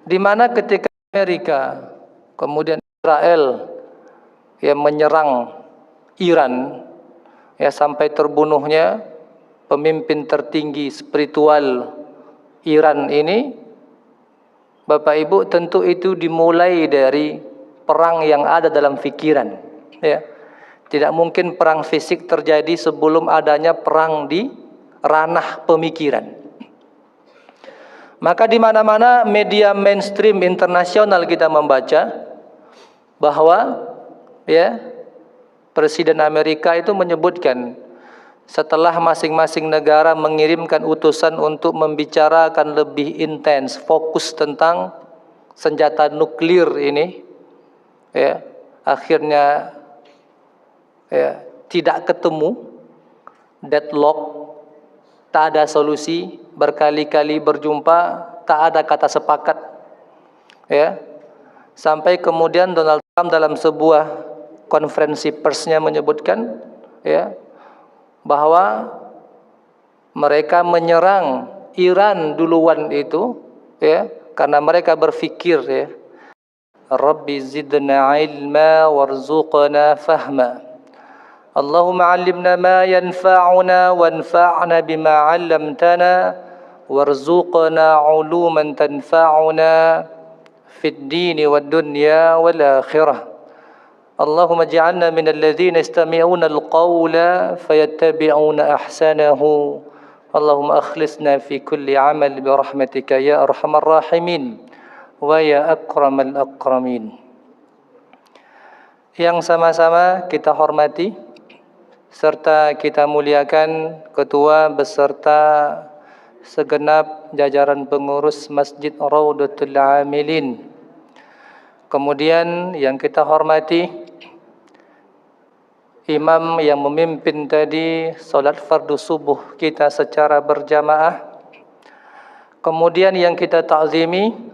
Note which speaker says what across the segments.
Speaker 1: di mana ketika Amerika kemudian Israel yang menyerang Iran, ya, sampai terbunuhnya pemimpin tertinggi spiritual Iran ini, Bapak Ibu, tentu itu dimulai dari perang yang ada dalam fikiran, ya. Tidak mungkin perang fisik terjadi sebelum adanya perang di ranah pemikiran. Maka di mana-mana media mainstream internasional kita membaca bahwa, ya, Presiden Amerika itu menyebutkan setelah masing-masing negara mengirimkan utusan untuk membicarakan lebih intens, fokus tentang senjata nuklir ini, ya, akhirnya, ya, tidak ketemu, deadlock, tak ada solusi, berkali-kali berjumpa, tak ada kata sepakat, ya, sampai kemudian Donald Trump dalam sebuah konferensi persnya menyebutkan, ya, bahwa mereka menyerang Iran duluan itu, ya, karena mereka berfikir, ya, Rabbi zidna ilma warzuqna fahma. Allahumma 'allimna ma yanfa'una wanfa'na bima 'allamtana warzuqna 'uluman tanfa'una fid dini wad dunya wal akhirah. Allahumma ij'alna minal ladzina yastami'una al-qawla fayattabi'una ahsanahu. Allahumma akhlisna fi kulli 'amal bi rahmatika ya arhamar rahimin wa ya akramal akramin. Yang sama-sama kita hormati serta kita muliakan ketua beserta segenap jajaran pengurus Masjid Raudatul Amilin. Kemudian yang kita hormati imam yang memimpin tadi solat fardu subuh kita secara berjamaah. Kemudian yang kita ta'zimi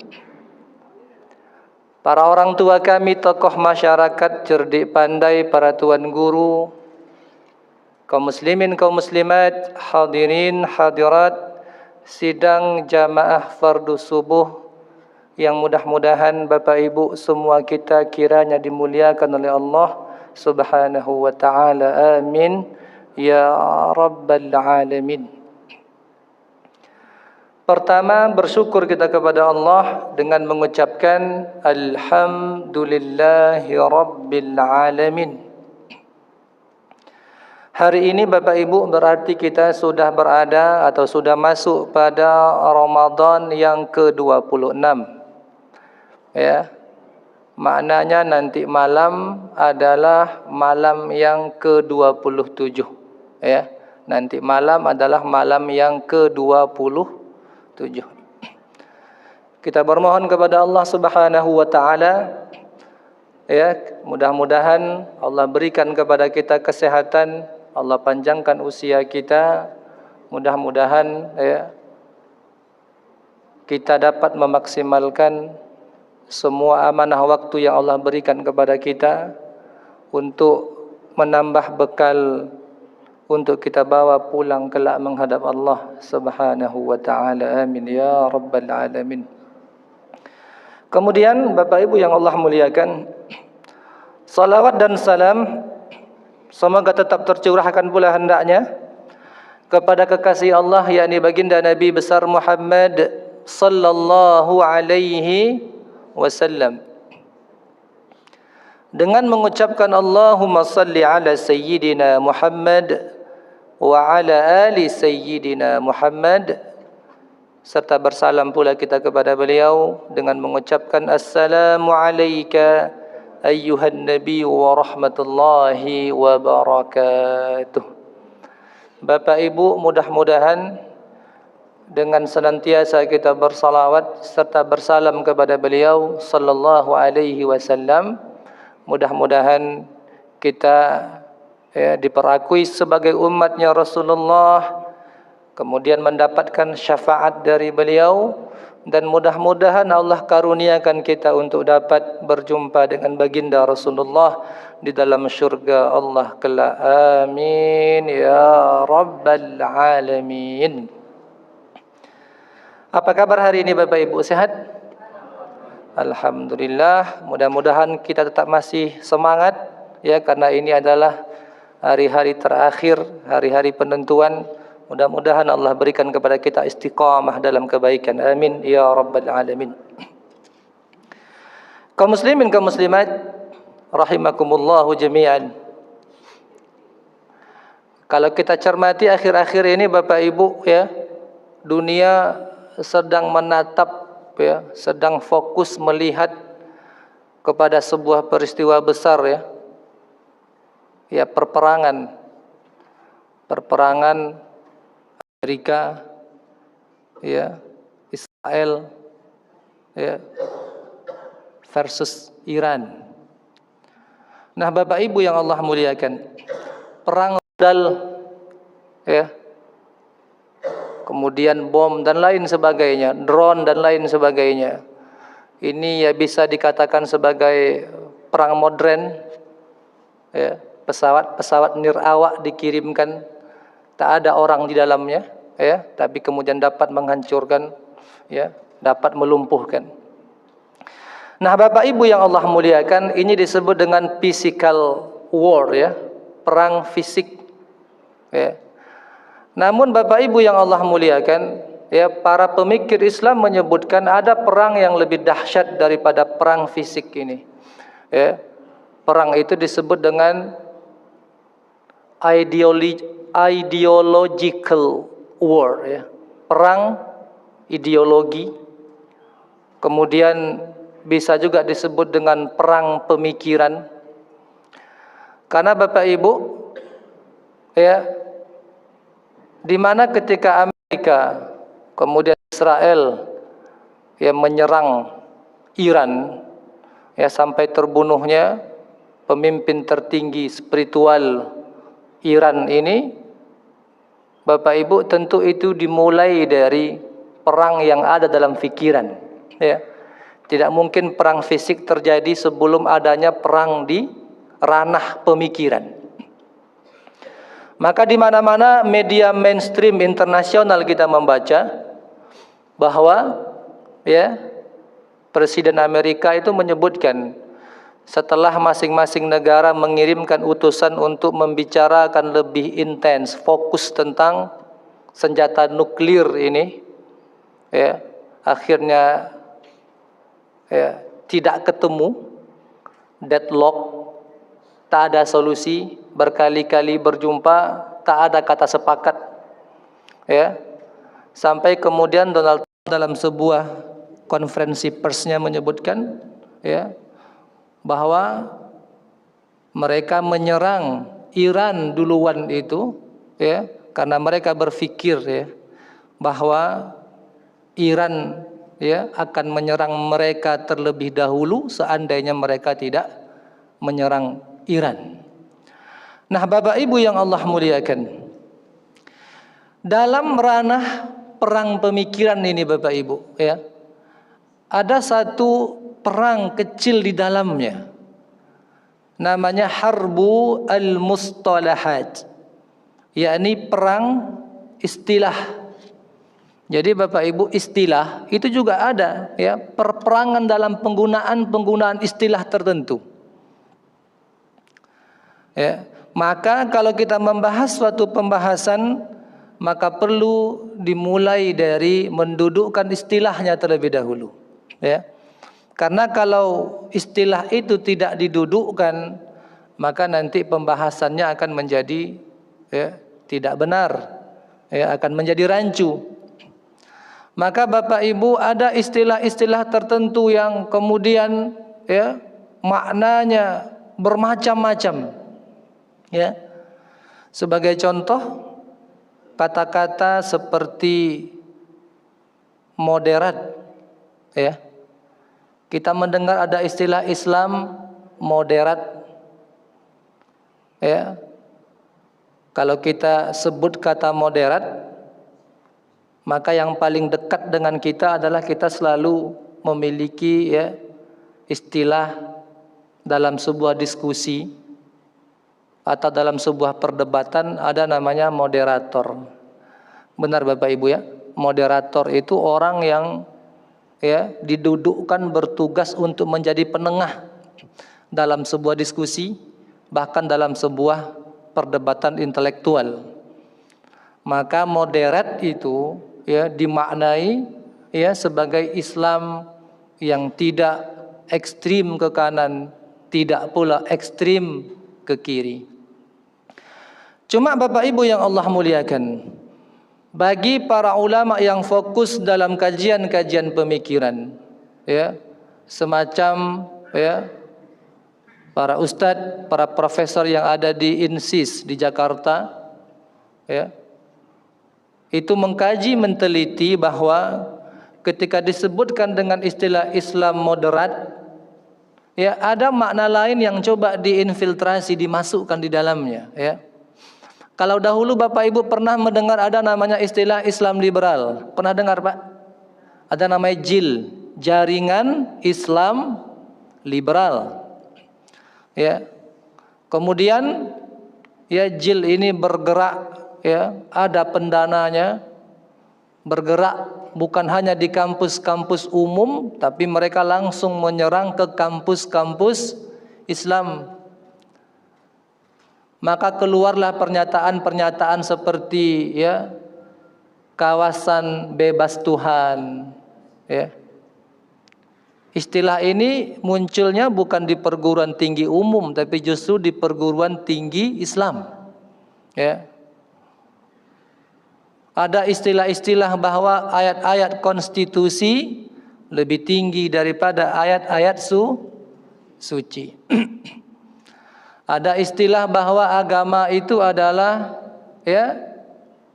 Speaker 1: para orang tua kami, tokoh masyarakat, cerdik pandai, para tuan guru, kaum muslimin, kaum muslimat, hadirin, hadirat sidang jamaah fardu subuh yang mudah-mudahan Bapak Ibu semua kita kiranya dimuliakan oleh Allah Subhanahu wa ta'ala. Amin ya rabbal alamin. Pertama, bersyukur kita kepada Allah dengan mengucapkan alhamdulillahi rabbil alamin. Hari ini Bapak Ibu berarti kita sudah berada atau sudah masuk pada Ramadan yang ke-26. Ya. Maknanya nanti malam adalah malam yang ke-27. Ya. Nanti malam adalah malam yang ke-27. Kita bermohon kepada Allah Subhanahu wa taala, ya, mudah-mudahan Allah berikan kepada kita kesehatan, Allah panjangkan usia kita, mudah-mudahan, ya, kita dapat memaksimalkan semua amanah waktu yang Allah berikan kepada kita untuk menambah bekal untuk kita bawa pulang kelak menghadap Allah Subhanahu wa ta'ala. Amin ya rabbal alamin. Kemudian Bapak Ibu yang Allah muliakan, salawat dan salam semoga tetap tercurahkan pula hendaknya kepada kekasih Allah, yakni baginda Nabi besar Muhammad sallallahu alaihi wasallam, dengan mengucapkan Allahumma salli ala sayyidina Muhammad wa ala ali sayyidina Muhammad, serta bersalam pula kita kepada beliau dengan mengucapkan assalamu alayka ayyuhan nabi wa rahmatullahi wa barakatuh. Bapak Ibu, mudah-mudahan dengan senantiasa kita bersalawat serta bersalam kepada beliau sallallahu alaihi wasallam, mudah-mudahan kita, ya, diperakui sebagai umatnya Rasulullah, kemudian mendapatkan syafaat dari beliau, dan mudah-mudahan Allah karuniakan kita untuk dapat berjumpa dengan baginda Rasulullah di dalam syurga Allah kelak. Amin ya rabbal alamin. Apa kabar hari ini Bapak Ibu, sehat? Alhamdulillah, mudah-mudahan kita tetap masih semangat ya, karena ini adalah hari-hari terakhir, hari-hari penentuan. Mudah-mudahan Allah berikan kepada kita istiqamah dalam kebaikan. Amin ya rabbal alamin. Kaum muslimin, kaum muslimat rahimakumullahu jami'an. Kalau kita cermati akhir-akhir ini Bapak Ibu ya, dunia sedang menatap ya, sedang fokus melihat kepada sebuah peristiwa besar ya. Ya, perperangan Amerika ya, Israel ya, versus Iran. Nah, Bapak Ibu yang Allah muliakan, perang rudal ya, kemudian bom dan lain sebagainya, drone dan lain sebagainya. Ini ya bisa dikatakan sebagai perang modern ya. Pesawat nirawak dikirimkan, tak ada orang di dalamnya ya, tapi kemudian dapat menghancurkan ya, dapat melumpuhkan. Nah, Bapak Ibu yang Allah muliakan, ini disebut dengan physical war ya, perang fisik ya. Namun Bapak Ibu yang Allah muliakan ya, para pemikir Islam menyebutkan ada perang yang lebih dahsyat daripada perang fisik ini ya. Perang itu disebut dengan ideological war ya, perang ideologi. Kemudian bisa juga disebut dengan perang pemikiran. Karena Bapak Ibu ya, di mana ketika Amerika kemudian Israel ya menyerang Iran ya, sampai terbunuhnya pemimpin tertinggi spiritual Iran ini, Bapak Ibu, tentu itu dimulai dari perang yang ada dalam pikiran ya. Tidak mungkin perang fisik terjadi sebelum adanya perang di ranah pemikiran. Maka di mana-mana media mainstream internasional kita membaca bahwa ya, Presiden Amerika itu menyebutkan setelah masing-masing negara mengirimkan utusan untuk membicarakan lebih intens, fokus tentang senjata nuklir ini ya, akhirnya ya, tidak ketemu, deadlock, tak ada solusi, berkali-kali berjumpa, tak ada kata sepakat ya, sampai kemudian Donald Trump dalam sebuah konferensi persnya menyebutkan ya, bahwa mereka menyerang Iran duluan itu ya, karena mereka berpikir ya, bahwa Iran ya akan menyerang mereka terlebih dahulu seandainya mereka tidak menyerang Iran. Nah, Bapak Ibu yang Allah muliakan, dalam ranah perang pemikiran ini Bapak Ibu ya, ada satu perang kecil di dalamnya, namanya harbu al-mustalahat, yakni perang istilah. Jadi Bapak Ibu, istilah itu juga ada ya, perperangan dalam penggunaan istilah tertentu ya. Maka kalau kita membahas suatu pembahasan, maka perlu dimulai dari mendudukkan istilahnya terlebih dahulu ya. Karena kalau istilah itu tidak didudukkan, maka nanti pembahasannya akan menjadi ya, tidak benar ya, akan menjadi rancu. Maka Bapak Ibu, ada istilah-istilah tertentu yang kemudian ya, maknanya bermacam-macam ya. Sebagai contoh, kata-kata seperti moderat ya. Kita mendengar ada istilah Islam moderat ya. Kalau kita sebut kata moderat, maka yang paling dekat dengan kita adalah kita selalu memiliki ya, istilah dalam sebuah diskusi atau dalam sebuah perdebatan, ada namanya moderator. Benar Bapak Ibu ya, moderator itu orang yang ya didudukkan bertugas untuk menjadi penengah dalam sebuah diskusi, bahkan dalam sebuah perdebatan intelektual. Maka moderat itu ya dimaknai ya sebagai Islam yang tidak ekstrim ke kanan, tidak pula ekstrim ke kiri. Cuma Bapak Ibu yang Allah muliakan, bagi para ulama yang fokus dalam kajian-kajian pemikiran, ya, semacam ya para ustadz, para profesor yang ada di INSIS di Jakarta, ya, itu mengkaji, meneliti bahwa ketika disebutkan dengan istilah Islam moderat, ya ada makna lain yang coba diinfiltrasi, dimasukkan di dalamnya, ya. Kalau dahulu Bapak Ibu pernah mendengar ada namanya istilah Islam liberal. Pernah dengar, Pak? Ada namanya JIL, Jaringan Islam Liberal. Ya. Kemudian ya JIL ini bergerak, ya, ada pendananya, bergerak bukan hanya di kampus-kampus umum, tapi mereka langsung menyerang ke kampus-kampus Islam. Maka keluarlah pernyataan-pernyataan seperti ya kawasan bebas Tuhan, ya. Istilah ini munculnya bukan di perguruan tinggi umum, tapi justru di perguruan tinggi Islam, ya. Ada istilah-istilah bahwa ayat-ayat konstitusi lebih tinggi daripada ayat-ayat suci. Ada istilah bahwa agama itu adalah ya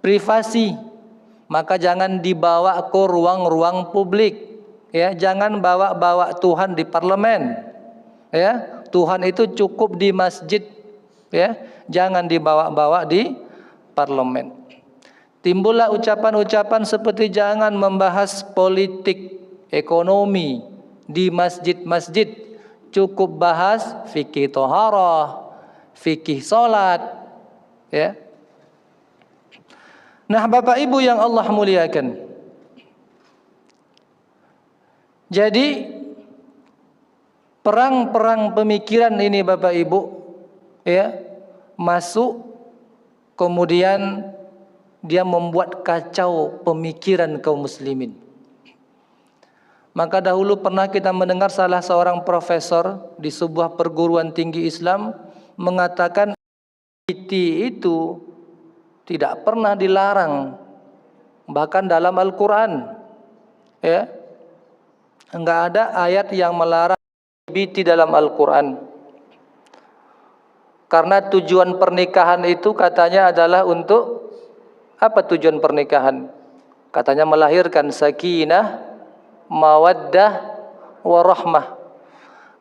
Speaker 1: privasi, maka jangan dibawa ke ruang-ruang publik, ya, jangan bawa-bawa Tuhan di parlemen, ya. Tuhan itu cukup di masjid, ya, jangan dibawa-bawa di parlemen. Timbullah ucapan-ucapan seperti jangan membahas politik, ekonomi di masjid-masjid, cukup bahas fikih toharah, fikih salat, ya. Nah, Bapak Ibu yang Allah muliakan, jadi perang-perang pemikiran ini Bapak Ibu, ya, masuk, kemudian dia membuat kacau pemikiran kaum muslimin. Maka dahulu pernah kita mendengar salah seorang profesor di sebuah perguruan tinggi Islam mengatakan IT itu tidak pernah dilarang, bahkan dalam Al-Quran, ya, enggak ada ayat yang melarang LGBT dalam Al-Quran. Karena tujuan pernikahan itu katanya adalah untuk apa? Tujuan pernikahan katanya melahirkan sakinah, mawaddah, warahmah.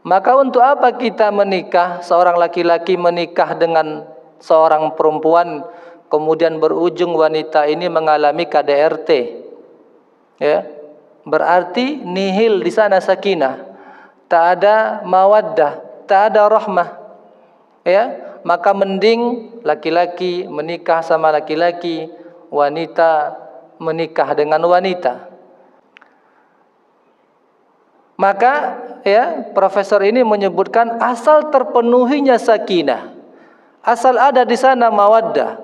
Speaker 1: Maka untuk apa kita menikah, seorang laki-laki menikah dengan seorang perempuan, kemudian berujung wanita ini mengalami KDRT, ya, berarti nihil di sana sakinah, tak ada mawaddah, tak ada rahmah, ya. Maka mending laki-laki menikah sama laki-laki, wanita menikah dengan wanita. Maka ya profesor ini menyebutkan asal terpenuhinya sakinah, asal ada di sana mawaddah,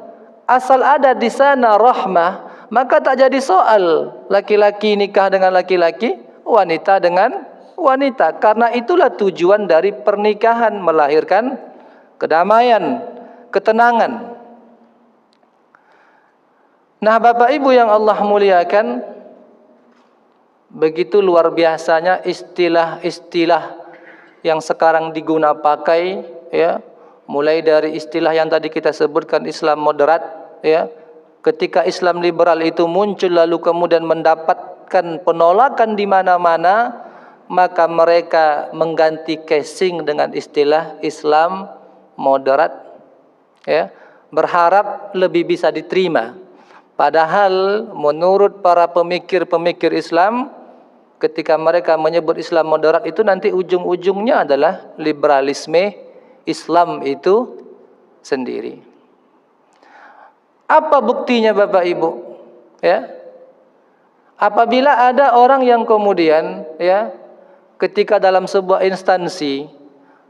Speaker 1: asal ada di sana rahmah, maka tak jadi soal laki-laki nikah dengan laki-laki, wanita dengan wanita. Karena itulah tujuan dari pernikahan, melahirkan kedamaian, ketenangan. Nah, Bapak Ibu yang Allah muliakan, begitu luar biasanya istilah-istilah yang sekarang digunakan pakai, ya, mulai dari istilah yang tadi kita sebutkan Islam moderat, ya. Ketika Islam liberal itu muncul lalu kemudian mendapatkan penolakan di mana-mana, maka mereka mengganti casing dengan istilah Islam moderat, ya, berharap lebih bisa diterima. Padahal menurut para pemikir-pemikir Islam, ketika mereka menyebut Islam moderat itu nanti ujung-ujungnya adalah liberalisme Islam itu sendiri. Apa buktinya Bapak Ibu? Ya, Apabila ada orang yang kemudian ya ketika dalam sebuah instansi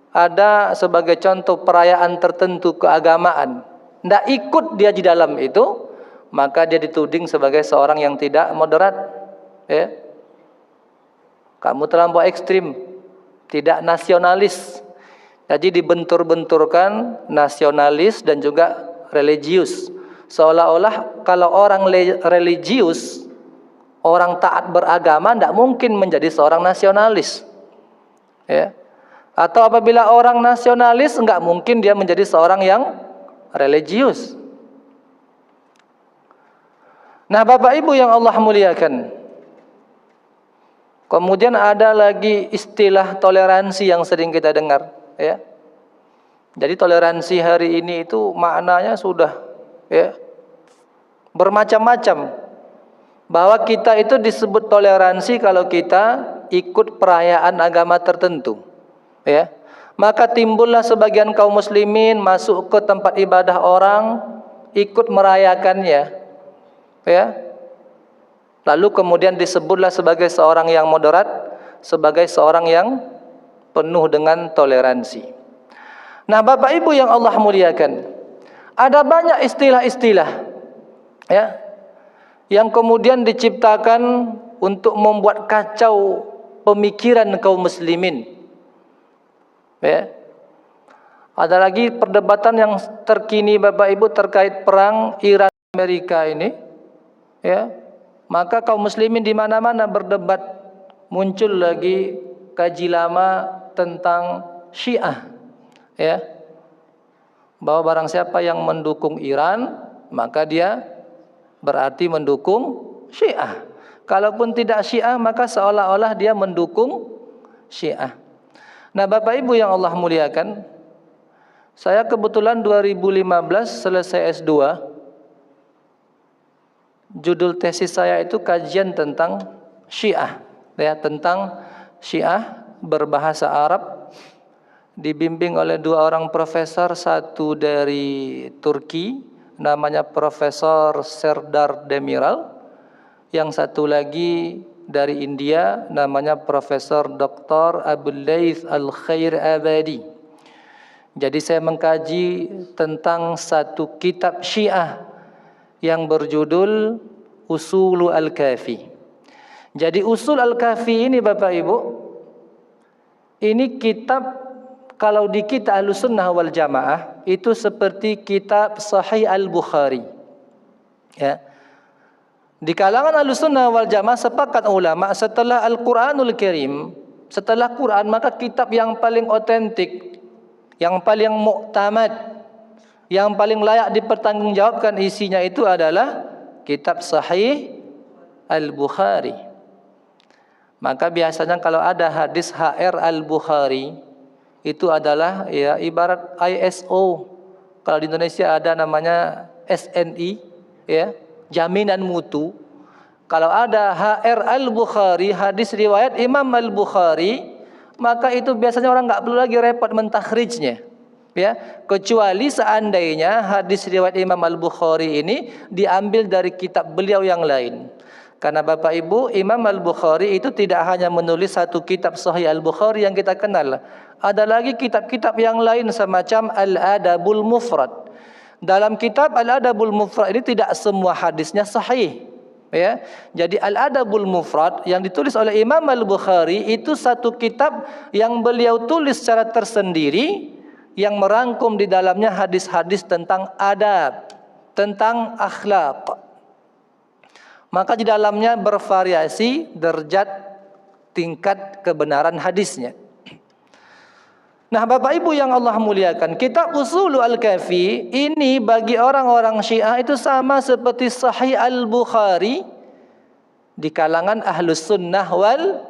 Speaker 1: ada sebagai contoh perayaan tertentu keagamaan, tidak ikut dia di dalam itu, maka dia dituding sebagai seorang yang tidak moderat. Ya. Kamu terlampau ekstrim, tidak nasionalis. Jadi dibentur-benturkan nasionalis dan juga religius. Seolah-olah kalau orang religius, orang taat beragama, tidak mungkin menjadi seorang nasionalis. Ya. Atau apabila orang nasionalis, enggak mungkin dia menjadi seorang yang religius. Nah, Bapak Ibu yang Allah muliakan, kemudian ada lagi istilah toleransi yang sering kita dengar, ya. Jadi toleransi hari ini itu maknanya sudah ya bermacam-macam. Bahwa kita itu disebut toleransi kalau kita ikut perayaan agama tertentu. Ya, maka timbullah sebagian kaum muslimin masuk ke tempat ibadah orang, ikut merayakannya, ya. Lalu kemudian disebutlah sebagai seorang yang moderat, sebagai seorang yang penuh dengan toleransi. Nah, Bapak Ibu yang Allah muliakan, ada banyak istilah-istilah, ya, yang kemudian diciptakan untuk membuat kacau pemikiran kaum muslimin. Ya. Ada lagi perdebatan yang terkini Bapak Ibu terkait perang Iran Amerika ini, ya. Maka kaum muslimin di mana-mana berdebat, muncul lagi kaji lama tentang Syiah, ya. Bahwa barang siapa yang mendukung Iran, maka dia berarti mendukung Syiah. Kalaupun tidak Syiah, maka seolah-olah dia mendukung Syiah. Nah, Bapak Ibu yang Allah muliakan, saya kebetulan 2015 selesai S2. Judul tesis saya itu kajian tentang Syiah, ya, tentang Syiah berbahasa Arab, dibimbing oleh dua orang profesor, satu dari Turki namanya Profesor Serdar Demiral, yang satu lagi dari India namanya Profesor Dr. Abul Laith Al-Khair Abadi. Jadi saya mengkaji tentang satu kitab Syiah yang berjudul Usul Al-Kafi. Jadi Usul Al-Kafi ini Bapak Ibu, ini kitab, kalau di kita Ahlussunnah wal Jamaah itu seperti kitab Sahih Al-Bukhari. Ya. Di kalangan Ahlussunnah wal Jamaah sepakat ulama, setelah Al-Qur'anul Karim, setelah Quran, maka kitab yang paling otentik, yang paling muktamad, yang paling layak dipertanggungjawabkan isinya itu adalah kitab Sahih Al-Bukhari. Maka biasanya kalau ada hadis HR Al-Bukhari, itu adalah ya ibarat ISO. Kalau di Indonesia ada namanya SNI, ya, jaminan mutu. Kalau ada HR Al-Bukhari, hadis riwayat Imam Al-Bukhari, maka itu biasanya orang nggak perlu lagi repot mentakhrijnya, ya, kecuali seandainya hadis riwayat Imam Al-Bukhari ini diambil dari kitab beliau yang lain. Karena Bapak Ibu, Imam Al-Bukhari itu tidak hanya menulis satu kitab Sahih Al-Bukhari yang kita kenal. Ada lagi kitab-kitab yang lain semacam Al-Adabul Mufrad. Dalam kitab Al-Adabul Mufrad ini tidak semua hadisnya sahih, ya. Jadi Al-Adabul Mufrad yang ditulis oleh Imam Al-Bukhari itu satu kitab yang beliau tulis secara tersendiri, yang merangkum di dalamnya hadis-hadis tentang adab, tentang akhlak. Maka di dalamnya bervariasi derajat tingkat kebenaran hadisnya. Nah, Bapak Ibu yang Allah muliakan, kitab Ushul Al-Kafi ini bagi orang-orang Syiah itu sama seperti Sahih Al-Bukhari di kalangan Ahlus Sunnah wal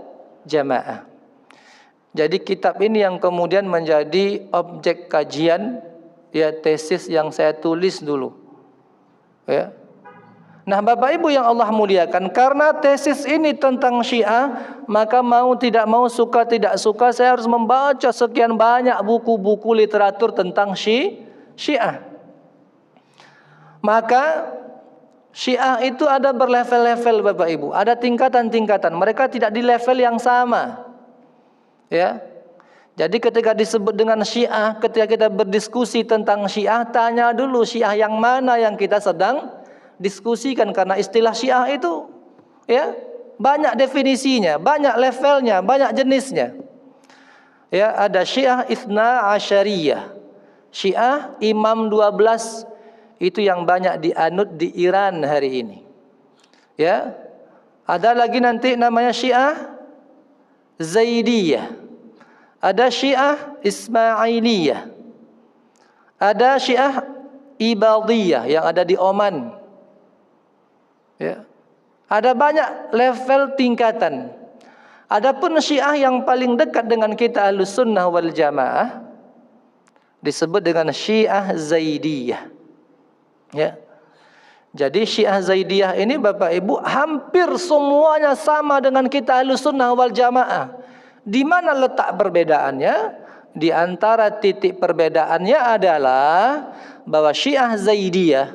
Speaker 1: Jamaah. Jadi kitab ini yang kemudian menjadi objek kajian, ya, tesis yang saya tulis dulu, ya. Nah, Bapak Ibu yang Allah muliakan, karena tesis ini tentang Syiah, maka mau tidak mau, suka tidak suka, saya harus membaca sekian banyak buku-buku literatur tentang Syiah. Maka Syiah itu ada berlevel-level Bapak Ibu, ada tingkatan-tingkatan. Mereka tidak di level yang sama. Ya. Jadi ketika disebut dengan Syiah, ketika kita berdiskusi tentang Syiah, tanya dulu Syiah yang mana yang kita sedang diskusikan, karena istilah Syiah itu ya banyak definisinya, banyak levelnya, banyak jenisnya. Ya, ada Syiah Itsna Asyariyah. Syiah Imam 12 itu yang banyak dianut di Iran hari ini. Ya. Ada lagi nanti namanya Syiah Zaidiyah. Ada Syiah Ismailiyah. Ada Syiah Ibadiyah yang ada di Oman. Ya. Ada banyak level tingkatan. Adapun Syiah yang paling dekat dengan kita Ahlussunnah wal Jamaah disebut dengan Syiah Zaidiyah. Ya. Jadi Syiah Zaidiyah ini Bapak Ibu hampir semuanya sama dengan kita Ahlussunnah wal Jamaah. Di mana letak perbedaannya? Di antara titik perbedaannya adalah bahwa Syiah Zaidiyah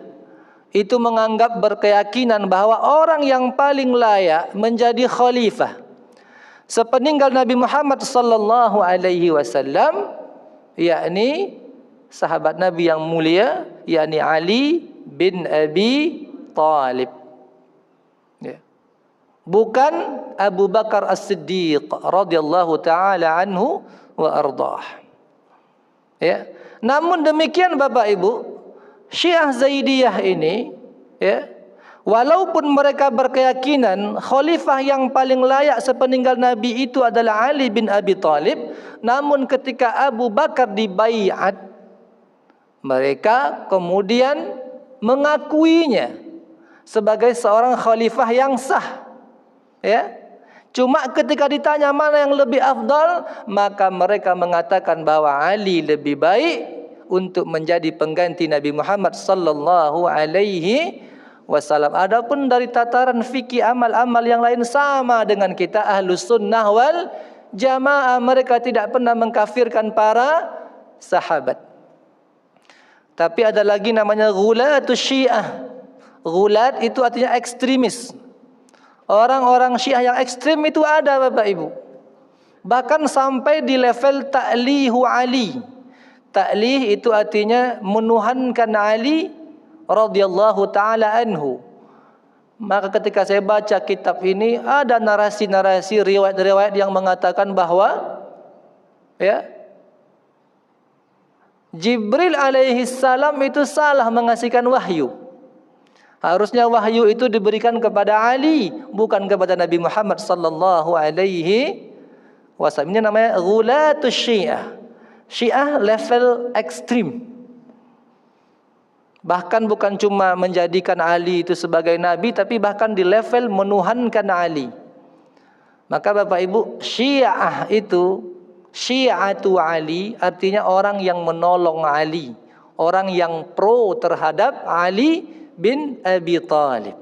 Speaker 1: itu menganggap, berkeyakinan bahwa orang yang paling layak menjadi khalifah sepeninggal Nabi Muhammad sallallahu alaihi wasallam, yakni sahabat Nabi yang mulia, yakni Ali bin Abi Thalib. Ya. Bukan Abu Bakar As-Siddiq radhiyallahu taala anhu wa ardhah. Ya. Namun demikian Bapak Ibu, Syiah Zaidiyah ini ya, walaupun mereka berkeyakinan khalifah yang paling layak sepeninggal Nabi itu adalah Ali bin Abi Thalib, namun ketika Abu Bakar dibaiat, mereka kemudian mengakuinya sebagai seorang khalifah yang sah. Ya. Cuma ketika ditanya mana yang lebih afdal, maka mereka mengatakan bahwa Ali lebih baik untuk menjadi pengganti Nabi Muhammad sallallahu alaihi wasallam. Adapun dari tataran fikih amal-amal yang lain sama dengan kita Ahlussunnah wal Jamaah, mereka tidak pernah mengkafirkan para sahabat. Tapi ada lagi namanya ghulatus Syiah. Ghulat itu artinya ekstremis. Orang-orang Syiah yang ekstrim itu ada Bapak Ibu. Bahkan sampai di level ta'lihu Ali. Ta'lih itu artinya menuhankan Ali radhiyallahu taala anhu. Maka ketika saya baca kitab ini, ada narasi-narasi, riwayat-riwayat yang mengatakan bahwa ya, Jibril alaihi salam itu salah mengasihkan wahyu. Harusnya wahyu itu diberikan kepada Ali, bukan kepada Nabi Muhammad sallallahu alaihi wasallam. Ini namanya ghulatus Syiah. Syiah level ekstrim. Bahkan bukan cuma menjadikan Ali itu sebagai nabi, tapi bahkan di level menuhankan Ali. Maka Bapak Ibu, Syiah itu, Syiatu Ali artinya orang yang menolong Ali, orang yang pro terhadap Ali bin Abi Thalib.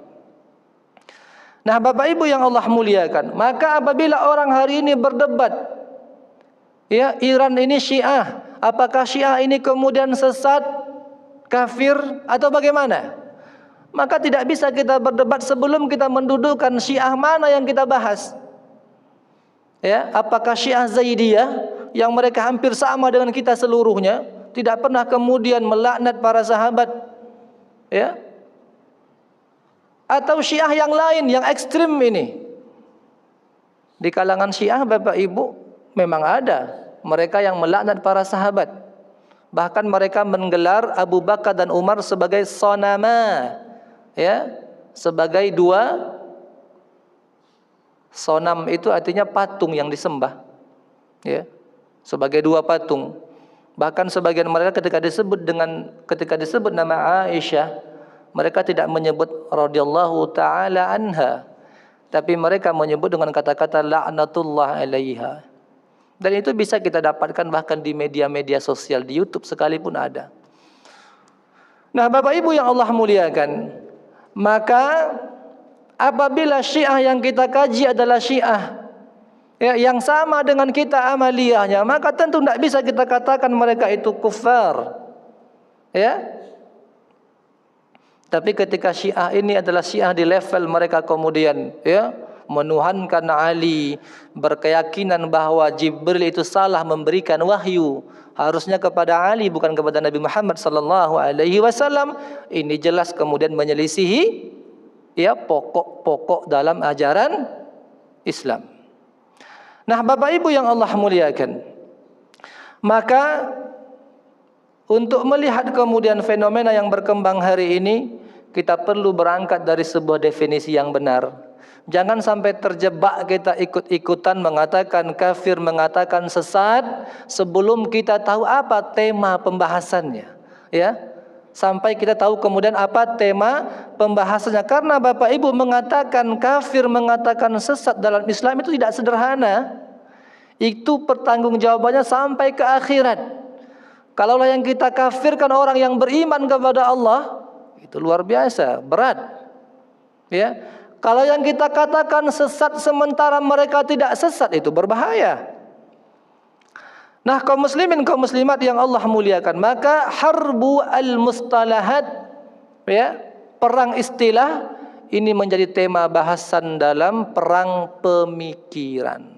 Speaker 1: Nah Bapak Ibu yang Allah muliakan, maka apabila orang hari ini berdebat, ya, Iran ini Syiah, apakah Syiah ini kemudian sesat, kafir atau bagaimana? Maka tidak bisa kita berdebat sebelum kita mendudukkan Syiah mana yang kita bahas. Ya, apakah Syiah Zaidiyah yang mereka hampir sama dengan kita seluruhnya, tidak pernah kemudian melaknat para sahabat, ya? Atau Syiah yang lain yang ekstrim ini? Di kalangan Syiah Bapak Ibu memang ada mereka yang melaknat para sahabat. Bahkan mereka menggelar Abu Bakar dan Umar sebagai sonama, ya, sebagai dua. Sonam itu artinya patung yang disembah, ya, sebagai dua patung. Bahkan sebagian mereka ketika disebut nama Aisyah, mereka tidak menyebut radhiyallahu taala anha, tapi mereka menyebut dengan kata-kata laknatullah alaiha. Dan itu bisa kita dapatkan bahkan di media-media sosial, di YouTube sekalipun ada. Nah Bapak Ibu yang Allah muliakan, maka apabila Syiah yang kita kaji adalah Syiah ya, yang sama dengan kita amaliyahnya, maka tentu tidak bisa kita katakan mereka itu kufar. Ya. Tapi ketika Syiah ini adalah Syiah di level mereka kemudian ya menuhankan Ali, berkeyakinan bahwa Jibril itu salah memberikan wahyu, harusnya kepada Ali bukan kepada Nabi Muhammad sallallahu alaihi wasallam. Ini jelas kemudian menyelisihi ya pokok-pokok dalam ajaran Islam. Nah, Bapak Ibu yang Allah muliakan, maka untuk melihat kemudian fenomena yang berkembang hari ini, kita perlu berangkat dari sebuah definisi yang benar. Jangan sampai terjebak kita ikut-ikutan mengatakan kafir, mengatakan sesat sebelum kita tahu apa tema pembahasannya, ya. Sampai kita tahu kemudian apa tema pembahasannya. Karena Bapak Ibu mengatakan kafir, mengatakan sesat dalam Islam itu tidak sederhana. Itu pertanggungjawabannya sampai ke akhirat. Kalaulah yang kita kafirkan orang yang beriman kepada Allah, itu luar biasa, berat. Ya. Kalau yang kita katakan sesat sementara mereka tidak sesat, itu berbahaya. Nah, kaum muslimin, kaum muslimat yang Allah muliakan, maka harbu al-mustalahat, ya, perang istilah ini menjadi tema bahasan dalam perang pemikiran.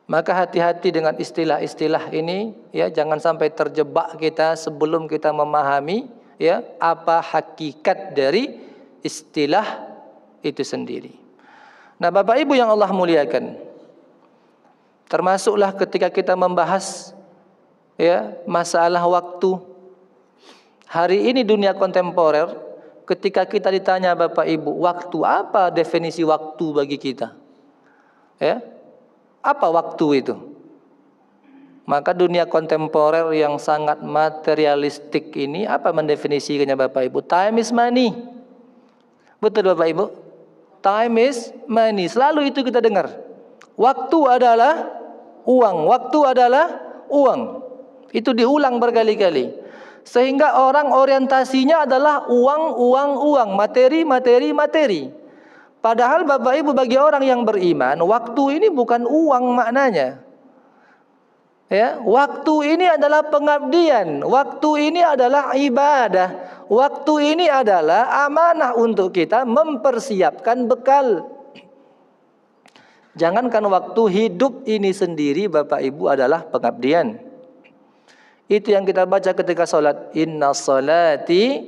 Speaker 1: Maka hati-hati dengan istilah-istilah ini, ya, jangan sampai terjebak kita sebelum kita memahami ya apa hakikat dari istilah itu sendiri. Nah, Bapak Ibu yang Allah muliakan, termasuklah ketika kita membahas ya masalah waktu. Hari ini dunia kontemporer, ketika kita ditanya Bapak Ibu, waktu apa, definisi waktu bagi kita? Ya. Apa waktu itu? Maka dunia kontemporer yang sangat materialistik ini apa mendefinisikannya Bapak Ibu? Time is money. Betul Bapak Ibu? Time is money. Selalu itu kita dengar. Waktu adalah uang. Waktu adalah uang. Itu diulang berkali-kali. Sehingga orang orientasinya adalah uang, uang, uang. Materi, materi, materi. Padahal Bapak Ibu bagi orang yang beriman, waktu ini bukan uang maknanya. Ya, waktu ini adalah pengabdian, waktu ini adalah ibadah, waktu ini adalah amanah untuk kita mempersiapkan bekal. Jangankan waktu, hidup ini sendiri Bapak Ibu adalah pengabdian. Itu yang kita baca ketika salat. Inna salati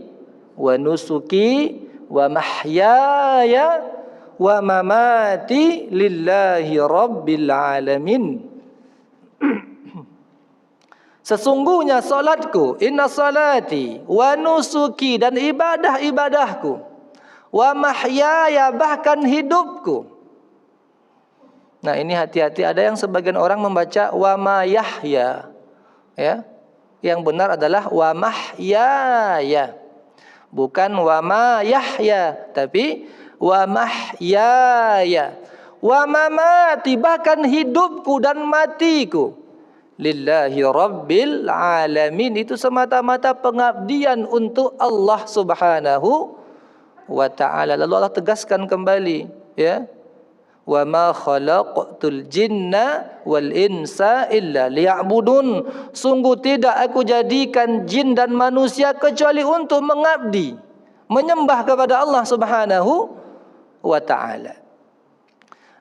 Speaker 1: wa nusuki wa mahyaya wa mamati lillahi rabbil alamin. Sesungguhnya salatku, inna salati wa nusuki, dan ibadah-ibadahku, wa mahyaya, bahkan hidupku. Nah, ini hati-hati, ada yang sebagian orang membaca wa ma yahya, ya. Yang benar adalah wa mahyaya. Bukan wa ma yahya, tapi wa mahyaya wa mamati, bahkan hidupku dan matiku lillahi rabbil alamin. Itu semata-mata pengabdian untuk Allah subhanahu wa ta'ala. Lalu Allah tegaskan kembali, ya, wa ma khalaqtul jinna wal insa illa liya'budun. Sungguh tidak aku jadikan jin dan manusia kecuali untuk mengabdi, menyembah kepada Allah subhanahu wa ta'ala.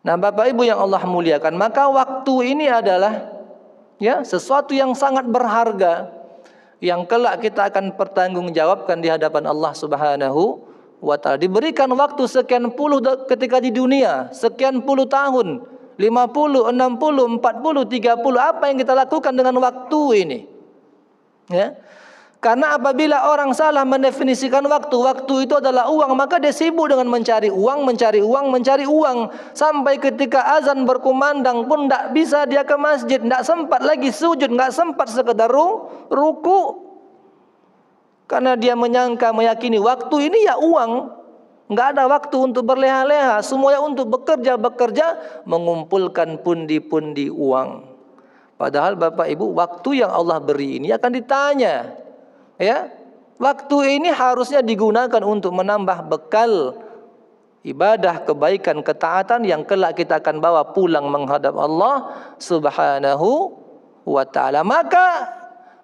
Speaker 1: Nah, Bapak Ibu yang Allah muliakan, maka waktu ini adalah ya sesuatu yang sangat berharga yang kelak kita akan pertanggungjawabkan di hadapan Allah subhanahu wa ta'ala. Diberikan waktu sekian puluh ketika di dunia, sekian puluh tahun, 50, 60, 40, 30, apa yang kita lakukan dengan waktu ini? Ya. Karena apabila orang salah mendefinisikan waktu, waktu itu adalah uang, maka dia sibuk dengan mencari uang, mencari uang, mencari uang. Sampai ketika azan berkumandang pun tidak bisa dia ke masjid, tidak sempat lagi sujud, tidak sempat sekedar ruku. Karena dia menyangka, meyakini waktu ini ya uang. Tidak ada waktu untuk berleha-leha, semuanya untuk bekerja, mengumpulkan pundi-pundi uang. Padahal Bapak Ibu, waktu yang Allah beri ini akan ditanya. Ya, waktu ini harusnya digunakan untuk menambah bekal ibadah, kebaikan, ketaatan yang kelak kita akan bawa pulang menghadap Allah subhanahu wa ta'ala. Maka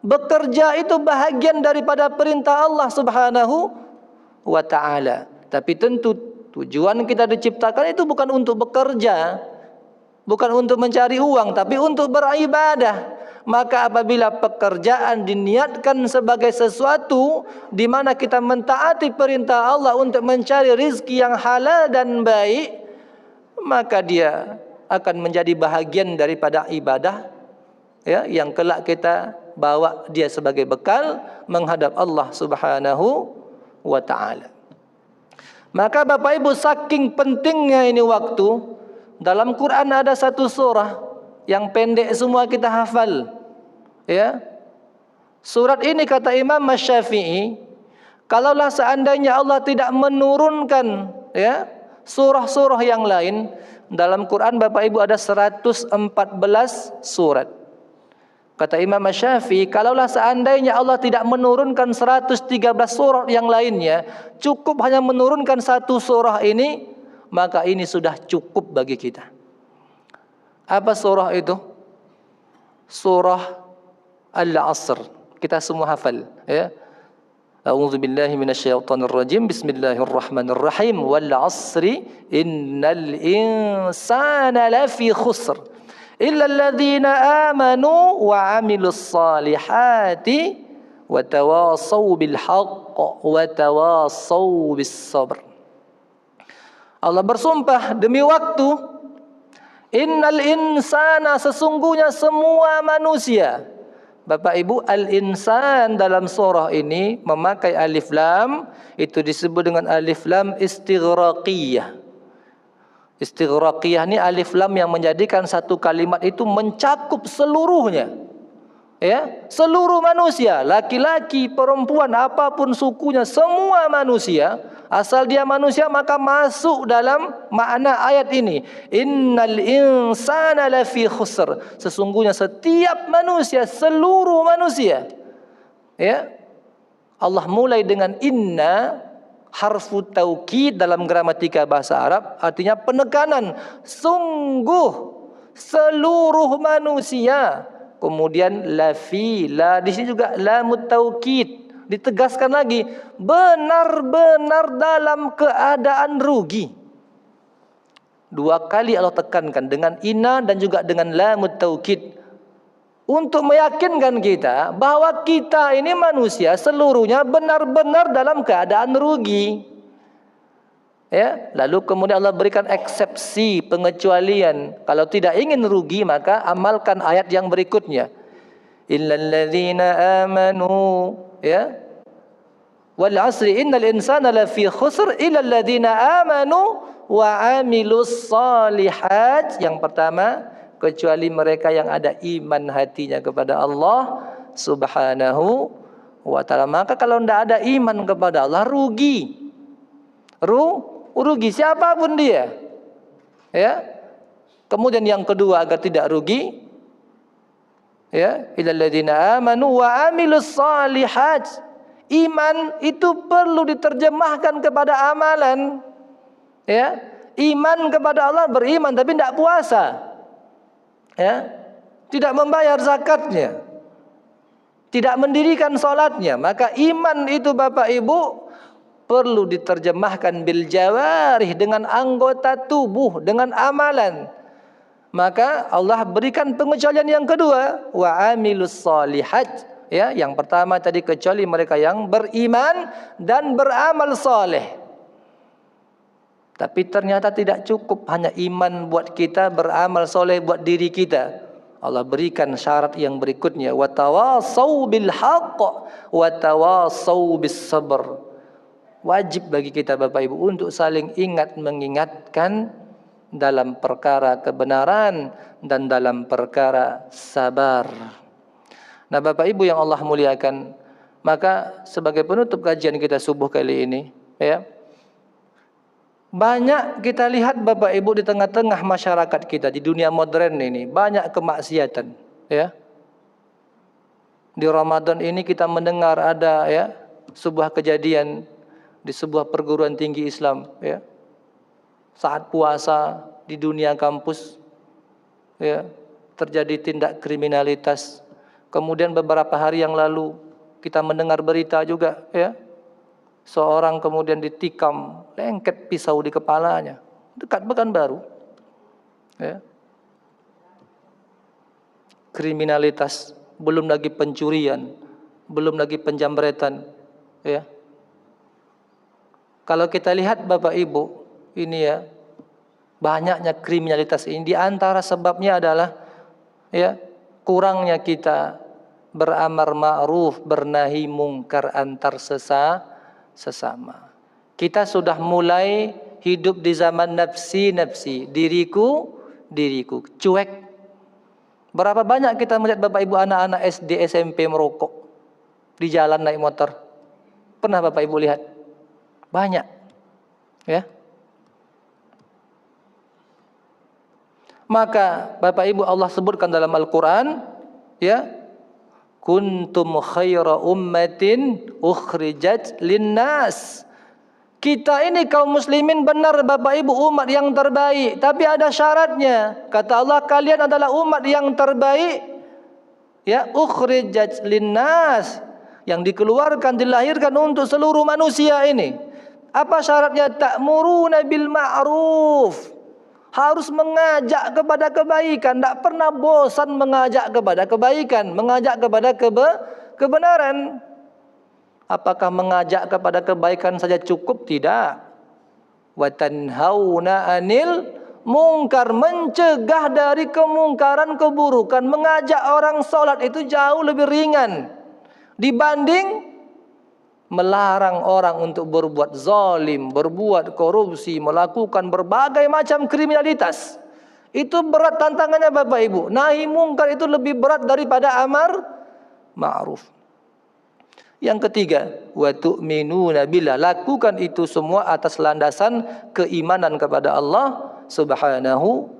Speaker 1: Bekerja itu bahagian daripada perintah Allah Subhanahu wa ta'ala. Tapi tentu tujuan kita diciptakan itu bukan untuk bekerja, bukan untuk mencari uang, tapi untuk beribadah. Maka apabila pekerjaan diniatkan sebagai sesuatu di mana kita mentaati perintah Allah untuk mencari rizki yang halal dan baik, maka dia akan menjadi bahagian daripada ibadah, ya, yang kelak kita bawa dia sebagai bekal menghadap Allah Subhanahu wa ta'ala. Maka Bapak Ibu, saking pentingnya ini waktu, dalam Quran ada satu surah yang pendek semua kita hafal, ya. Surat ini kata Imam Syafi'i, kalaulah seandainya Allah tidak menurunkan, ya, surah-surah yang lain, dalam Quran Bapak Ibu ada 114 surat. Kata Imam Syafi'i, kalaulah seandainya Allah tidak menurunkan 113 surah yang lainnya, cukup hanya menurunkan satu surah ini, maka ini sudah cukup bagi kita. Apa surah itu? Surah Al-Asr. Kita semua hafal, ya. A'udzu billahi minasyaitonir rajim. Bismillahirrahmanirrahim. Wal 'asri innal insana lafi khusr illa alladhina amanu wa 'amilus salihati wa tawassaw bil haqq wa tawassaw bis sabr. Allah bersumpah demi waktu, innal insana, sesungguhnya semua manusia. Bapak Ibu, al-insan dalam surah ini memakai alif lam, itu disebut dengan alif lam istighraqiyah. Istighraqiyah ini alif lam yang menjadikan satu kalimat itu mencakup seluruhnya, ya, seluruh manusia, laki-laki, perempuan, apapun sukunya, semua manusia, asal dia manusia maka masuk dalam makna ayat ini. Innal insana lafi khusr, sesungguhnya setiap manusia, seluruh manusia, ya. Allah mulai dengan inna, harfu taukid dalam gramatika bahasa Arab, artinya penekanan, sungguh seluruh manusia. Kemudian lafi, la di sini juga lamut taukid, ditegaskan lagi, benar-benar dalam keadaan rugi. Dua kali Allah tekankan dengan inna dan juga dengan lamut taukid, untuk meyakinkan kita bahwa kita ini manusia seluruhnya benar-benar dalam keadaan rugi. Ya, lalu kemudian Allah berikan eksepsi, pengecualian. Kalau tidak ingin rugi maka amalkan ayat yang berikutnya. Illal ladzina amanu, ya. Wal 'asri innal insana lafi khusr illal ladzina amanu wa 'amilus shalihat. Yang pertama, kecuali mereka yang ada iman hatinya kepada Allah Subhanahu wa ta'ala. Maka kalau tidak ada iman kepada Allah, rugi. Rugi siapapun dia, ya. Kemudian yang kedua, agar tidak rugi, ya, illal ladzina amanu wa 'amilus shalihat. Iman itu perlu diterjemahkan kepada amalan, ya. Iman kepada Allah, beriman tapi tidak puasa, ya, tidak membayar zakatnya, tidak mendirikan salatnya, maka iman itu Bapak Ibu perlu diterjemahkan bil jawarih, dengan anggota tubuh, dengan amalan. Maka Allah berikan pengecualian yang kedua, wa amilus shalihat, ya. Yang pertama tadi kecuali mereka yang beriman dan beramal saleh. Tapi ternyata tidak cukup hanya iman buat kita, beramal soleh buat diri kita. Allah berikan syarat yang berikutnya, wa tawassaw bil haqq wa tawassaw bis sabr. Wajib bagi kita Bapak Ibu untuk saling ingat mengingatkan dalam perkara kebenaran dan dalam perkara sabar. Nah Bapak Ibu yang Allah muliakan, maka sebagai penutup kajian kita subuh kali ini, ya, banyak kita lihat Bapak Ibu di tengah-tengah masyarakat kita di dunia modern ini, banyak kemaksiatan, ya. Di Ramadan ini kita mendengar ada, ya, sebuah kejadian di sebuah perguruan tinggi Islam, ya. Saat puasa di dunia kampus, ya, terjadi tindak kriminalitas. Kemudian beberapa hari yang lalu kita mendengar berita juga, ya, seorang kemudian ditikam, lengket pisau di kepalanya, dekat Pekanbaru. Ya. Kriminalitas, belum lagi pencurian, belum lagi penjamretan, ya. Kalau kita lihat Bapak Ibu, ini ya, banyaknya kriminalitas ini, di antara sebabnya adalah, ya, kurangnya kita beramar ma'ruf, bernahi mungkar antar sesama. Kita sudah mulai hidup di zaman nafsi, diriku, cuek. Berapa banyak kita melihat Bapak Ibu anak-anak SD, SMP merokok di jalan naik motor? Pernah Bapak Ibu lihat? Banyak, ya. Maka Bapak Ibu, Allah sebutkan dalam Al-Quran, ya, kuntum khaira ummatin ukhrijat linnas. Kita ini kaum muslimin benar Bapak Ibu umat yang terbaik, tapi ada syaratnya. Kata Allah, kalian adalah umat yang terbaik, ya, ukhrijat linnas, yang dikeluarkan, dilahirkan untuk seluruh manusia ini. Apa syaratnya? Ta'muruna bil ma'ruf. Harus mengajak kepada kebaikan, tidak pernah bosan mengajak kepada kebaikan, mengajak kepada kebenaran. Apakah mengajak kepada kebaikan saja cukup? Tidak. Wa tanhauna 'anil mungkar, mencegah dari kemungkaran, keburukan. Mengajak orang salat itu jauh lebih ringan dibanding melarang orang untuk berbuat zalim, berbuat korupsi, melakukan berbagai macam kriminalitas. Itu berat tantangannya Bapak Ibu. Nahi mungkar itu lebih berat daripada amar ma'ruf. Yang ketiga, wa tu'minuna billah, lakukan itu semua atas landasan keimanan kepada Allah Subhanahu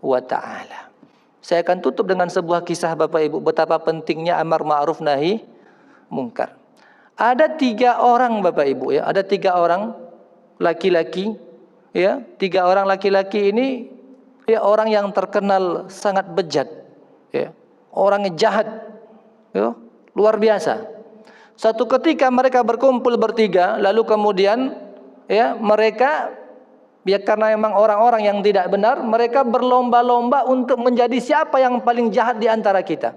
Speaker 1: wa ta'ala. Saya akan tutup dengan sebuah kisah Bapak Ibu, betapa pentingnya amar ma'ruf nahi mungkar. Ada 3 orang Bapak Ibu, ya, ada 3 orang laki-laki, ya, 3 orang laki-laki ini, ya, orang yang terkenal sangat bejat, ya, orangnya jahat, ya, luar biasa. Satu ketika mereka berkumpul bertiga, lalu kemudian, ya, mereka, ya, karena memang orang-orang yang tidak benar, mereka berlomba-lomba untuk menjadi siapa yang paling jahat di antara kita.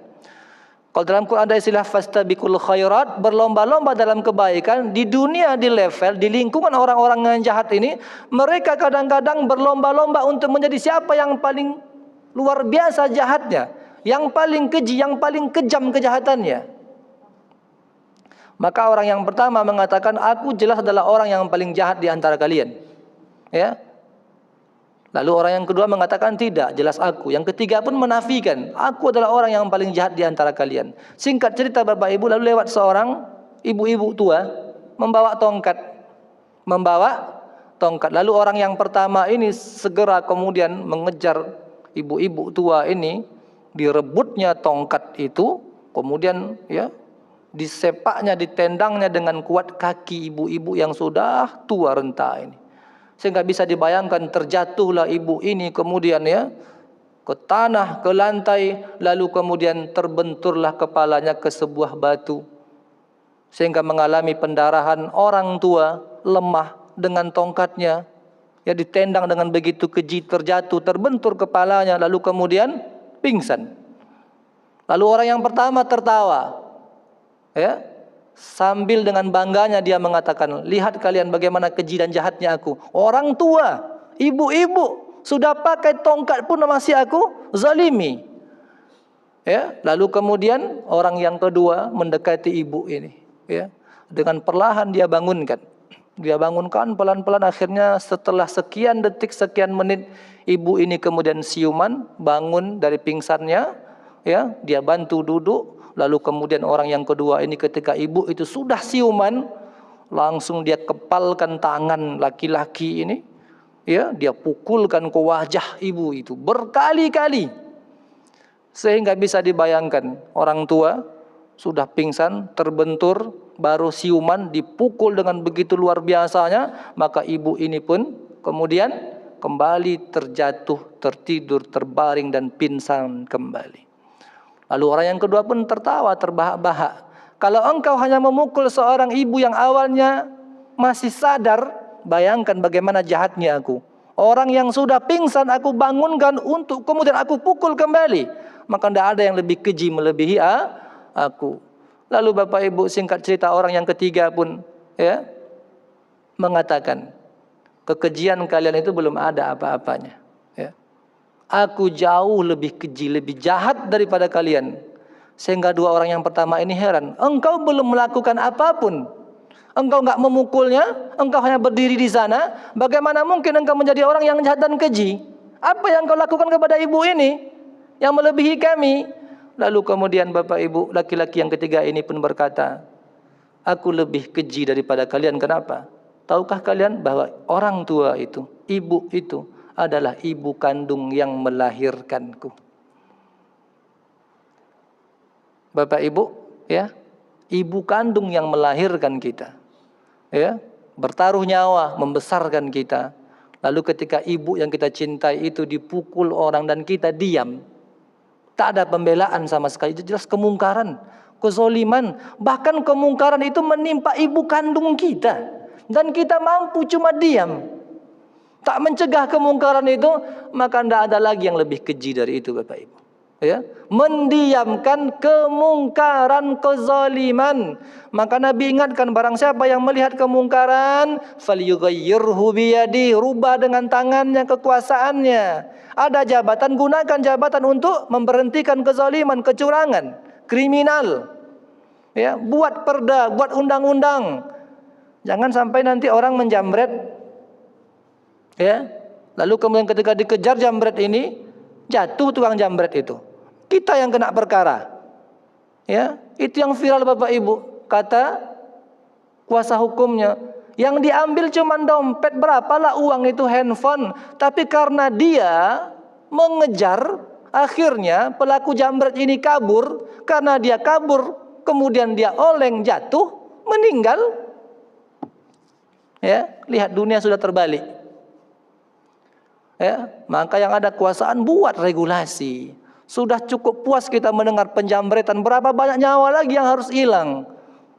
Speaker 1: Kalau dalam Quran ada istilah fastabiqul khairat, berlomba-lomba dalam kebaikan. Di dunia, di level, di lingkungan orang-orang yang jahat ini, mereka kadang-kadang berlomba-lomba untuk menjadi siapa yang paling luar biasa jahatnya, yang paling keji, yang paling kejam kejahatannya. Maka orang yang pertama mengatakan, aku jelas adalah orang yang paling jahat di antara kalian, ya. Lalu orang yang kedua mengatakan, tidak, jelas aku. Yang ketiga pun menafikan, aku adalah orang yang paling jahat di antara kalian. Singkat cerita Bapak Ibu, lalu lewat seorang ibu-ibu tua membawa tongkat. Lalu orang yang pertama ini segera kemudian mengejar ibu-ibu tua ini, direbutnya tongkat itu, kemudian, ya, disepaknya, ditendangnya dengan kuat kaki ibu-ibu yang sudah tua renta ini. Sehingga bisa dibayangkan, terjatuhlah ibu ini kemudian, ya, ke tanah, ke lantai, lalu kemudian terbenturlah kepalanya ke sebuah batu, sehingga mengalami pendarahan. Orang tua lemah dengan tongkatnya, ya, ditendang dengan begitu keji, terjatuh, terbentur kepalanya, lalu kemudian pingsan. Lalu orang yang pertama tertawa, ya, sambil dengan bangganya dia mengatakan, lihat kalian bagaimana keji dan jahatnya aku. Orang tua, ibu-ibu, sudah pakai tongkat pun masih aku zalimi. Ya, lalu kemudian orang yang kedua mendekati ibu ini, ya, dengan perlahan dia bangunkan. Dia bangunkan pelan-pelan, akhirnya setelah sekian detik, sekian menit, ibu ini kemudian siuman, bangun dari pingsannya, ya, dia bantu duduk. Lalu kemudian orang yang kedua ini ketika ibu itu sudah siuman, langsung dia kepalkan tangan laki-laki ini, ya, dia pukulkan ke wajah ibu itu berkali-kali, sehingga bisa dibayangkan orang tua sudah pingsan, terbentur, baru siuman, dipukul dengan begitu luar biasanya. Maka ibu ini pun kemudian kembali terjatuh, tertidur, terbaring dan pingsan kembali. Lalu orang yang kedua pun tertawa terbahak-bahak. Kalau engkau hanya memukul seorang ibu yang awalnya masih sadar, bayangkan bagaimana jahatnya aku. Orang yang sudah pingsan aku bangunkan untuk kemudian aku pukul kembali. Maka tidak ada yang lebih keji melebihi aku. Lalu Bapak Ibu, singkat cerita, orang yang ketiga pun ya mengatakan, kekejian kalian itu belum ada apa-apanya. Ya. Aku jauh lebih keji, lebih jahat daripada kalian. Sehingga dua orang yang pertama ini heran. Engkau belum melakukan apapun. Engkau enggak memukulnya, engkau hanya berdiri di sana. Bagaimana mungkin engkau menjadi orang yang jahat dan keji? Apa yang engkau lakukan kepada ibu ini yang melebihi kami? Lalu kemudian Bapak Ibu, laki-laki yang ketiga ini pun berkata, aku lebih keji daripada kalian. Kenapa? Tahukah kalian bahwa orang tua itu, ibu itu adalah ibu kandung yang melahirkanku. Bapak Ibu, ya, ibu kandung yang melahirkan kita, ya, bertaruh nyawa membesarkan kita. Lalu ketika ibu yang kita cintai itu dipukul orang dan kita diam, tak ada pembelaan sama sekali, itu jelas kemungkaran, kezoliman. Bahkan kemungkaran itu menimpa ibu kandung kita dan kita mampu cuma diam, tak mencegah kemungkaran itu, maka tidak ada lagi yang lebih keji dari itu Bapak Ibu. Ya, mendiamkan kemungkaran, kezaliman. Maka Nabi ingatkan, barang siapa yang melihat kemungkaran, falyughayyirhu biyadi, rubah dengan tangannya, kekuasaannya. Ada jabatan, gunakan jabatan untuk memberhentikan kezaliman, kecurangan, kriminal. Ya, buat perda, buat undang-undang. Jangan sampai nanti orang menjamret, ya, lalu kemudian ketika dikejar jambret ini, jatuh tukang jambret itu, kita yang kena perkara. Ya, itu yang viral Bapak Ibu. Kata kuasa hukumnya, yang diambil cuma dompet, berapalah uang itu, handphone. Tapi karena dia mengejar, akhirnya pelaku jambret ini kabur. Karena dia kabur, kemudian dia oleng, jatuh, meninggal. Ya, lihat dunia sudah terbalik. Ya, maka yang ada kekuasaan buat regulasi. Sudah cukup puas kita mendengar penjambretan, berapa banyak nyawa lagi yang harus hilang.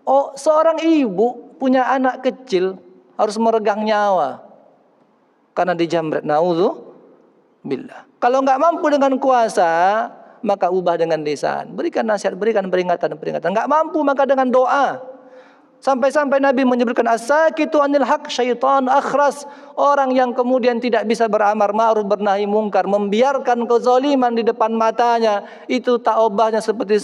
Speaker 1: Oh, seorang ibu punya anak kecil harus meregang nyawa karena dijambret. Naudzubillah. Kalau nggak mampu dengan kuasa, maka ubah dengan lisan. Berikan nasihat, berikan peringatan. Nggak mampu, maka dengan doa. Sampai-sampai Nabi menyebutkan, as-sakitu anil haq syaitan akhras. Orang yang kemudian tidak bisa beramar ma'ruf bernahi mungkar, membiarkan kezaliman di depan matanya, itu tak obahnya seperti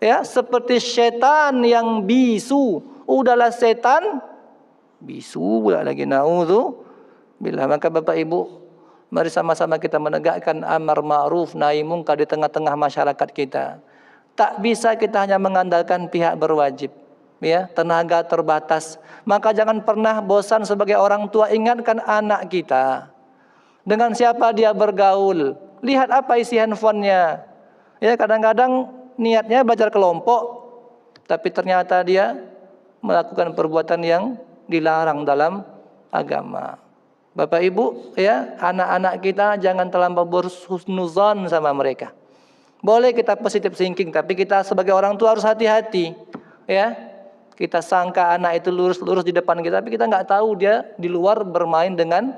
Speaker 1: seperti setan yang bisu. Udahlah setan, bisu pula lagi, naudzubillah. Maka Bapak Ibu, mari sama-sama kita menegakkan amar ma'ruf nahi mungkar di tengah-tengah masyarakat kita. Tak bisa kita hanya mengandalkan pihak berwajib. Ya, tenaga terbatas. Maka jangan pernah bosan sebagai orang tua, ingatkan anak kita. Dengan siapa dia bergaul, lihat apa isi handphonenya. Ya, kadang-kadang niatnya belajar kelompok, tapi ternyata dia melakukan perbuatan yang dilarang dalam agama. Bapak Ibu, ya, anak-anak kita jangan terlampau berhusnuzon sama mereka. Boleh kita positive thinking, tapi kita sebagai orang tua harus hati-hati. Ya, kita sangka anak itu lurus-lurus di depan kita, tapi kita nggak tahu dia di luar bermain dengan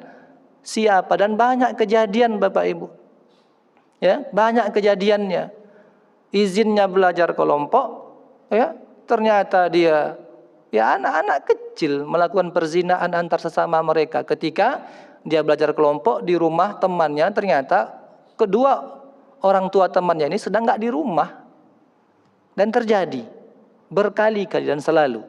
Speaker 1: siapa. Dan banyak kejadian Bapak Ibu, ya, banyak kejadiannya. Izinnya belajar kelompok, ya, ternyata dia, ya, anak-anak kecil melakukan perzinaan antar sesama mereka. Ketika dia belajar kelompok di rumah temannya, ternyata kedua orang tua temannya ini sedang nggak di rumah, dan terjadi berkali-kali dan selalu.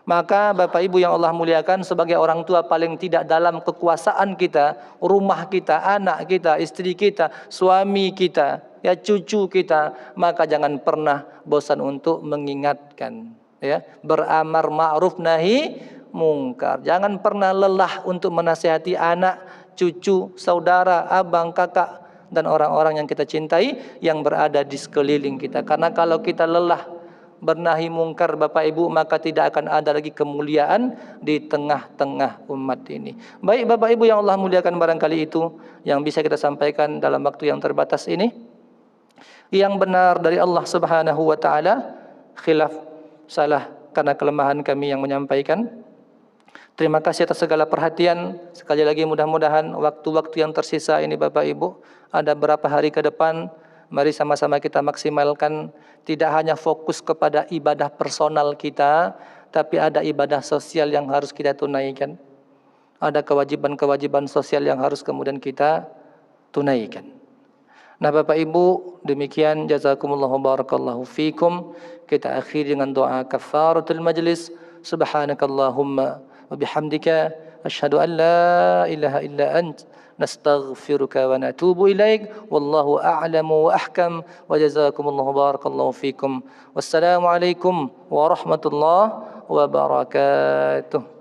Speaker 1: Maka Bapak Ibu yang Allah muliakan, sebagai orang tua paling tidak dalam kekuasaan kita, rumah kita, anak kita, istri kita, suami kita, ya, cucu kita, maka jangan pernah bosan untuk mengingatkan, ya, beramar ma'ruf nahi mungkar. Jangan pernah lelah untuk menasihati anak, cucu, saudara, abang, kakak, dan orang-orang yang kita cintai yang berada di sekeliling kita. Karena kalau kita lelah bernahi mungkar Bapak Ibu, maka tidak akan ada lagi kemuliaan di tengah-tengah umat ini. Baik Bapak Ibu yang Allah muliakan, barangkali itu yang bisa kita sampaikan dalam waktu yang terbatas ini. yang benar dari Allah Subhanahu wa taala, khilaf salah karena kelemahan kami yang menyampaikan. Terima kasih atas segala perhatian. Sekali lagi mudah-mudahan waktu-waktu yang tersisa ini Bapak Ibu, ada berapa hari ke depan, mari sama-sama kita maksimalkan, tidak hanya fokus kepada ibadah personal kita, tapi ada ibadah sosial yang harus kita tunaikan. Ada kewajiban-kewajiban sosial yang harus kemudian kita tunaikan. Nah Bapak Ibu, demikian jazakumullahu barakallahu fikum. Kita akhiri dengan doa kafaratul majlis. Subhanakallahumma wa bihamdika asyhadu an la ilaha illa ant nastaghfiruka wa natubu ilaik. Wallahu a'lamu wa ahkam. Wa jazakumullahu barakallahu fikum. Wassalamu alaikum warahmatullahi wabarakatuh.